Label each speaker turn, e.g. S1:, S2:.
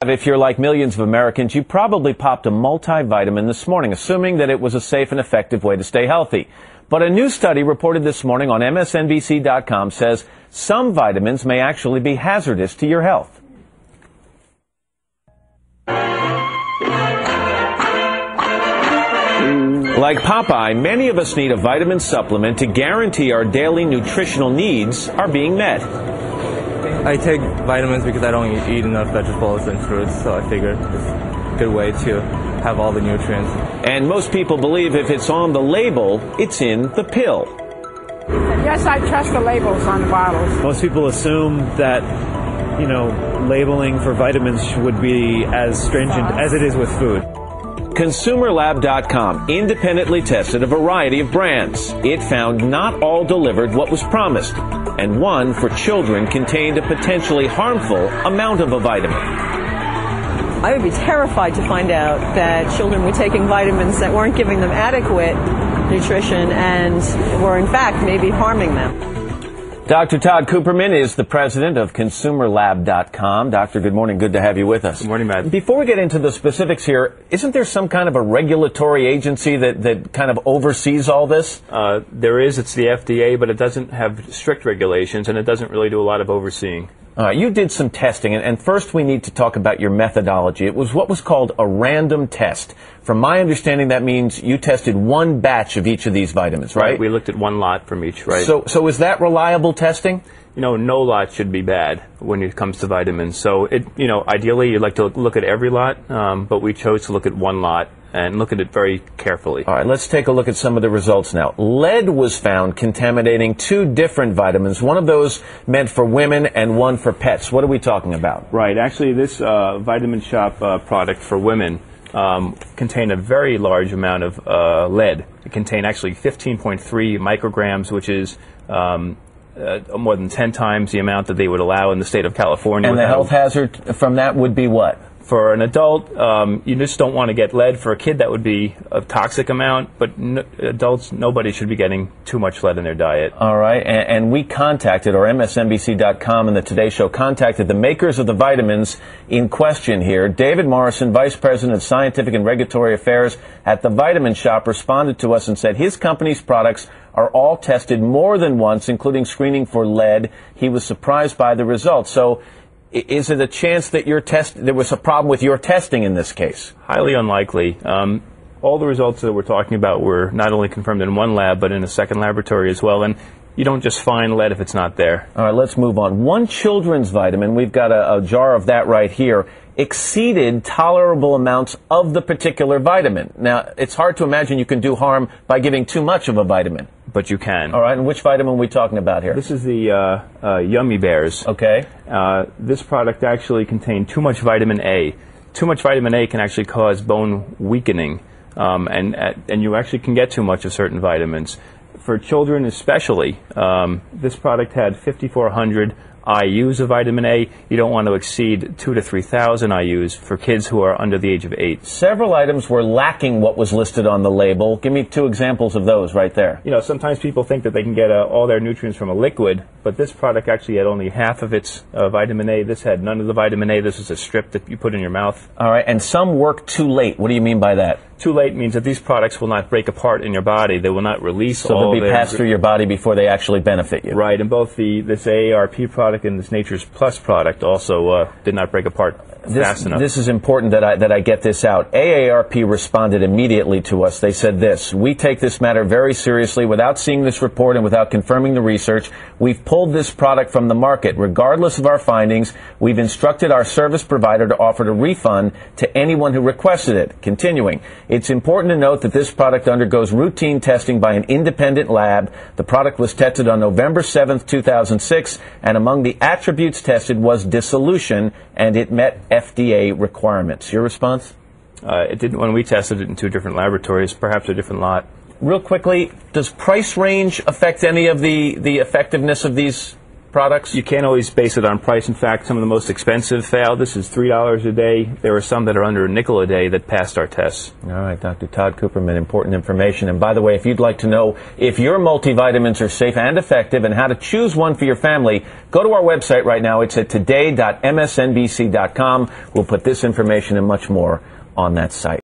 S1: If you're like millions of Americans, you probably popped a multivitamin this morning, assuming that it was a safe and effective way to stay healthy. But a new study reported this morning on MSNBC.com says some vitamins may actually be hazardous to your health. Like Popeye, many of us need a vitamin supplement to guarantee our daily nutritional needs are being met.
S2: I take vitamins because I don't eat enough vegetables and fruits, so I figured it's a good way to have all the nutrients.
S1: And most people believe if it's on the label, it's in the pill.
S3: Yes, I trust the labels on the bottles.
S4: Most people assume that, labeling for vitamins would be as stringent as it is with food.
S1: ConsumerLab.com independently tested a variety of brands. It found not all delivered what was promised, and one for children contained a potentially harmful amount of a vitamin.
S5: I would be terrified to find out that children were taking vitamins that weren't giving them adequate nutrition and were in fact maybe harming them.
S1: Dr. Todd Cooperman is the president of ConsumerLab.com. Doctor, good morning. Good to have you with us.
S2: Good morning, Matt.
S1: Before we get into the specifics here, isn't there some kind of a regulatory agency that kind of oversees all this?
S2: There is. It's the FDA, but it doesn't have strict regulations, and it doesn't really do a lot of overseeing.
S1: You did some testing, and first we need to talk about your methodology. It was what was called a random test. From my understanding, that means you tested one batch of each of these vitamins, right?
S2: We looked at one lot from each, right?
S1: So is that reliable testing?
S2: No lot should be bad when it comes to vitamins. So, ideally you'd like to look at every lot, but we chose to look at one lot and look at it very carefully.
S1: All right, let's take a look at some of the results now. Lead was found contaminating two different vitamins. One of those meant for women and one for pets. What are we talking about?
S2: Right. Actually, this Vitamin Shop product for women contained a very large amount of lead. It contained actually 15.3 micrograms, which is more than 10 times the amount that they would allow in the state of California.
S1: And the health hazard from that would be what?
S2: For an adult, you just don't want to get lead. For a kid, that would be a toxic amount, but adults, nobody should be getting too much lead in their diet.
S1: All right, and we contacted, or MSNBC.com and the Today Show contacted the makers of the vitamins in question here. David Morrison, Vice President of Scientific and Regulatory Affairs at the Vitamin Shop, responded to us and said his company's products are all tested more than once, including screening for lead. He was surprised by the results. So, is it a chance that there was a problem with your testing in this case?
S2: Highly unlikely. All the results that we're talking about were not only confirmed in one lab, but in a second laboratory as well. And you don't just find lead if it's not there.
S1: All right, let's move on. One children's vitamin, we've got a jar of that right here, exceeded tolerable amounts of the particular vitamin. Now, it's hard to imagine you can do harm by giving too much of a vitamin.
S2: But you can.
S1: All right, and which vitamin are we talking about here?
S2: This is the Yummy Bears.
S1: Okay.
S2: This product actually contained too much vitamin A. Too much vitamin A can actually cause bone weakening, and you actually can get too much of certain vitamins. For children especially, this product had 5,400 IUs of vitamin A. You don't want to exceed 2,000 to 3,000 IUs for kids who are under the age of 8.
S1: Several items were lacking what was listed on the label. Give me two examples of those right there.
S2: Sometimes people think that they can get all their nutrients from a liquid, but this product actually had only half of its vitamin A. This had none of the vitamin A. This was a strip that you put in your mouth.
S1: All right, and some work too late. What do you mean by that?
S2: Too late means that these products will not break apart in your body. They will not release all
S1: So they'll be passed through your body before they actually benefit you.
S2: Right, and both this AARP product and this Nature's Plus product also did not break apart fast enough.
S1: This is important that I get this out. AARP responded immediately to us. They said this: we take this matter very seriously. Without seeing this report and without confirming the research, we've pulled this product from the market. Regardless of our findings, we've instructed our service provider to offer a refund to anyone who requested it. Continuing, it's important to note that this product undergoes routine testing by an independent lab. The product was tested on November 7th, 2006, and among the attributes tested was dissolution, and it met FDA requirements. Your response?
S2: It didn't when we tested it in two different laboratories, perhaps a different lot.
S1: Real quickly, does price range affect any of the effectiveness of these products?
S2: You can't always base it on price. In fact, some of the most expensive failed. This is $3 a day. There are some that are under $0.05 a day that passed our tests.
S1: All right, Dr. Todd Cooperman, important information. And by the way, if you'd like to know if your multivitamins are safe and effective and how to choose one for your family, go to our website right now. It's at today.msnbc.com. We'll put this information and much more on that site.